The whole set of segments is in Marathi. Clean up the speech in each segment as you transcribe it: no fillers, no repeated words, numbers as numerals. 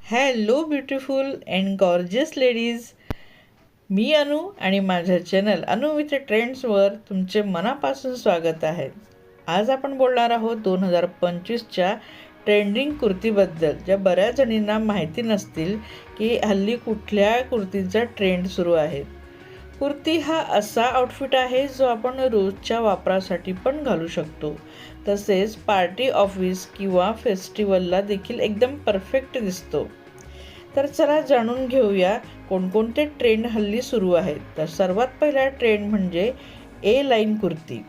Hello beautiful and gorgeous ladies. मी अनु आणि माझ्या चॅनल अनु विथ ट्रेंड्सवर तुमचे मनापासून स्वागत आहे. आज आपण बोलणार आहोत 2025च्या ट्रेंडिंग कुर्तीबद्दल, ज्या बऱ्याच जणींना माहिती नसतील की हल्ली कुठल्या कुर्तीचा ट्रेंड सुरू आहे. कुर्ती हा असा आउटफिट आहे जो आपण रोजच्या वापरासाठी पण घालू शकतो. तसेच पार्टी, ऑफिस किंवा फेस्टिवलला देखील एकदम परफेक्ट दिसतो. तर चला जाणून घेऊया कोणकोणते ट्रेंड हल्ली सुरू आहेत. तर सर्वात पहिला ट्रेंड म्हणजे ए लाईन कुर्ती.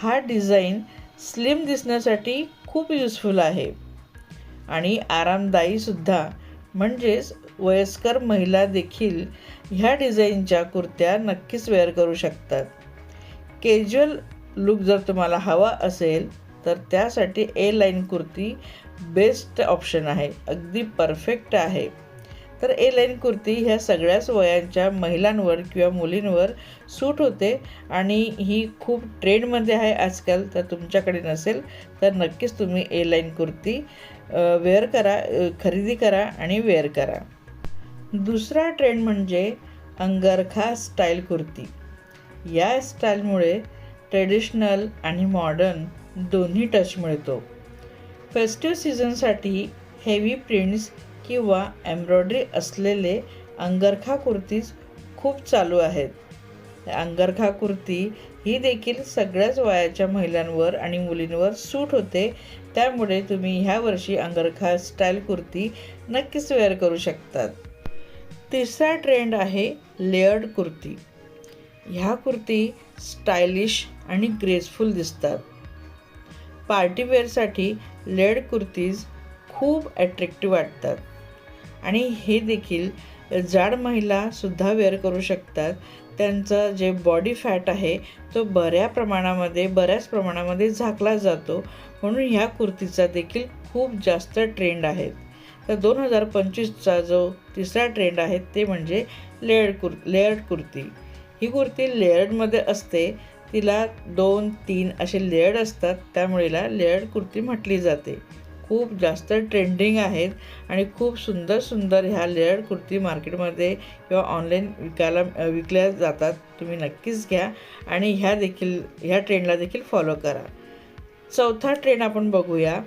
हा डिझाईन स्लिम दिसण्यासाठी खूप युजफुल आहे आणि आरामदायीसुद्धा. म्हणजेच वयस्कर महिला देखील ह्या डिझाईनच्या कुर्त्या नक्कीच वेअर करू शकतात. कॅज्युअल लुक जर तुम्हाला हवा असेल तर त्यासाठी ए लाईन कुर्ती बेस्ट ऑप्शन आहे, अगदी परफेक्ट आहे. तर ए लाईन कुर्ती ह्या सगळ्याच वयांच्या महिलांवर किंवा मुलींवर सूट होते आणि ही खूप ट्रेंडमध्ये आहे आजकाल. तर तुमच्याकडे नसेल तर नक्कीच तुम्ही ए लाईन कुर्ती वेअर करा, खरेदी करा आणि वेअर करा. दुसरा ट्रेंड म्हणजे अंगरखा स्टाईल कुर्ती. या स्टाईलमुळे ट्रेडिशनल आणि मॉडर्न दोन्ही टच मिळतो. फेस्टिव्ह सीझनसाठी हेवी प्रिंट्स किंवा एम्ब्रॉयडरी असलेले अंगरखा कुर्तीज खूप चालू आहेत. अंगरखा कुर्ती ही देखील सगळ्याच वयाच्या महिलांवर आणि मुलींवर सूट होते. त्यामुळे तुम्ही ह्या वर्षी अंगरखा स्टाईल कुर्ती नक्कीच वेअर करू शकतात. तिसरा ट्रेंड आहे लेयर्ड कुर्ती. ह्या कुर्ती स्टायलिश आणि ग्रेसफुल दिसतात. पार्टीवेअरसाठी लेयर्ड कुर्तीज खूप अट्रॅक्टिव्ह वाटतात आणि हे देखील जाड महिलासुद्धा वेअर करू शकतात. त्यांचा जे बॉडी फॅट आहे तो बऱ्याच प्रमाणामध्ये झाकला जातो, म्हणून ह्या कुर्तीचा देखील खूप जास्त ट्रेंड आहे. तर 2025चा जो तिसरा ट्रेंड आहे ते म्हणजे लेयर्ड कुर्ती. ही कुर्ती लेयर्डमध्ये असते. तिला 2-3 असे लेयर्ड असतात, त्यामुळे लेयर्ड कुर्ती म्हटली जाते. खूप जास्त ट्रेंडिंग आहेत आणि खूप सुंदर ह्या लेयर्ड कुर्ती मार्केटमध्ये किंवा ऑनलाईन विकल्या जातात. तुम्ही नक्कीच घ्या आणि ह्या ट्रेंडला देखील फॉलो करा. चौथा ट्रेंड आपण बघूया,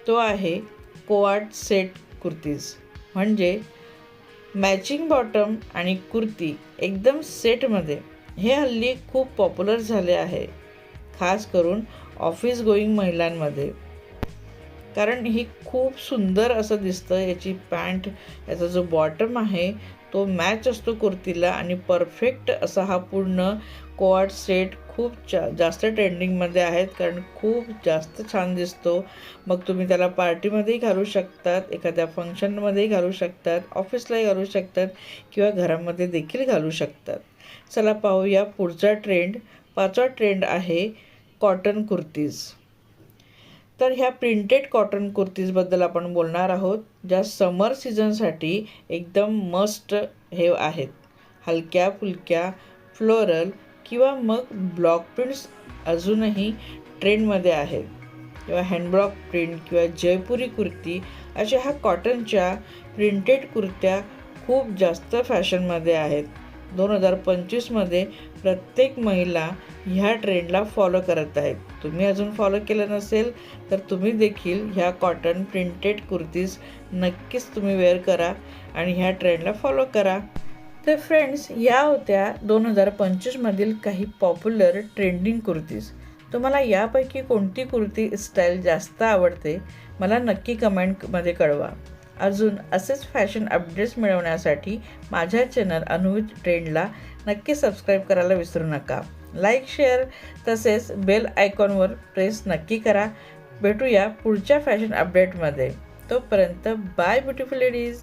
तो आहे कोआर्ड सेट कुर्तीज. म्हणजे मॅचिंग बॉटम आणि कुर्ती एकदम सेटमध्ये. हे हल्ली खूप पॉप्युलर झाले आहे, खास करून ऑफिस गोईंग महिलांमध्ये, कारण ही खूप सुंदर असं दिसतं. याची पॅन्ट, याचा जो बॉटम आहे तो मॅच असतो कुर्तीला आणि परफेक्ट असा हा पूर्ण कोआर्ड सेट खूप जास्त ट्रेंडिंगमध्ये आहेत, कारण खूप जास्त छान दिसतो. मग तुम्ही त्याला पार्टीमध्येही घालू शकतात, एखाद्या फंक्शनमध्येही घालू शकतात, ऑफिसलाही घालू शकतात किंवा घरामध्ये देखील घालू शकतात. चला पाहूया पुढचा ट्रेंड. पाचवा ट्रेंड आहे कॉटन कुर्तीज. तर ह्या प्रिंटेड कॉटन कुर्तीजबद्दल आपण बोलणार आहोत, ज्या समर सीझनसाठी एकदम मस्ट हे आहेत. हलक्या फुलक्या फ्लोरल किंवा मग ब्लॉक प्रिंट्स अजूनही ट्रेंडमध्ये आहेत, किंवा हँडब्लॉक प्रिंट किंवा जयपुरी कुर्ती अशा ह्या कॉटनच्या प्रिंटेड कुर्त्या खूप जास्त फॅशनमध्ये आहेत. 2025मध्ये प्रत्येक महिला ह्या ट्रेंडला फॉलो करत आहेत. तुम्ही अजून फॉलो केलं नसेल तर तुम्ही देखील ह्या कॉटन प्रिंटेड कुर्तीज नक्कीच तुम्ही वेअर करा आणि ह्या ट्रेंडला फॉलो करा. तर फ्रेंड्स, या होत्या 2025मधील काही पॉप्युलर ट्रेंडिंग कुर्तीज. तुम्हाला यापैकी कोणती कुर्ती स्टाईल जास्त आवडते मला नक्की कमेंटमध्ये कळवा. अजून असेच फॅशन अपडेट्स मिळवण्यासाठी माझ्या चॅनल अनु विथ ट्रेंडला नक्की सबस्क्राईब करायला विसरू नका. लाईक, शेअर तसेच बेल आयकॉनवर प्रेस नक्की करा. भेटूया पुढच्या फॅशन अपडेटमध्ये. तोपर्यंत बाय ब्युटिफुल लेडीज.